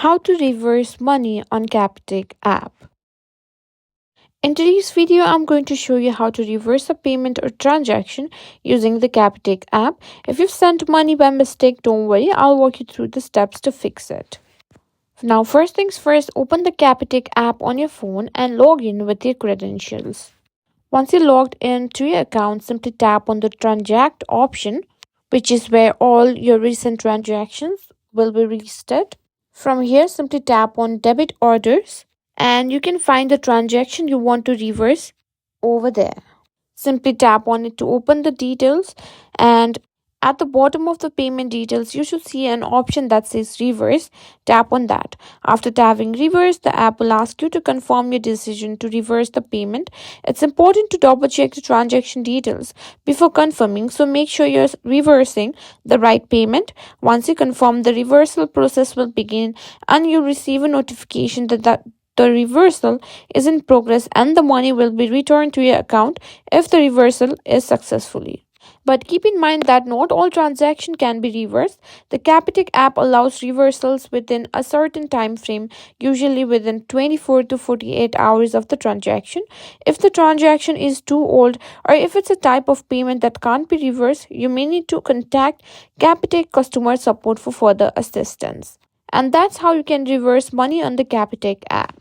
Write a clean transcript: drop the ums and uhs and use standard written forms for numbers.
How to reverse money on Capitec app. In today's video, I'm going to show you how to reverse a payment or transaction using the Capitec app. If you've sent money by mistake, don't worry, I'll walk you through the steps to fix it. Now, first things first, open the Capitec app on your phone and log in with your credentials. Once you're logged into your account, simply tap on the transact option, which is where all your recent transactions will be listed. From here, simply tap on debit orders and you can find the transaction you want to reverse over there. Simply tap on it to open the details, and at the bottom of the payment details you should see an option that says reverse. Tap on that. After tapping reverse, the app will ask you to confirm your decision to reverse the payment. It's important to double check the transaction details before confirming, so make sure you're reversing the right payment. Once you confirm, the reversal process will begin and you receive a notification that the reversal is in progress and the money will be returned to your account if the reversal is successfully. But keep in mind that not all transactions can be reversed. The Capitec app allows reversals within a certain time frame, usually within 24 to 48 hours of the transaction. If the transaction is too old or if it's a type of payment that can't be reversed, you may need to contact Capitec customer support for further assistance. And that's how you can reverse money on the Capitec app.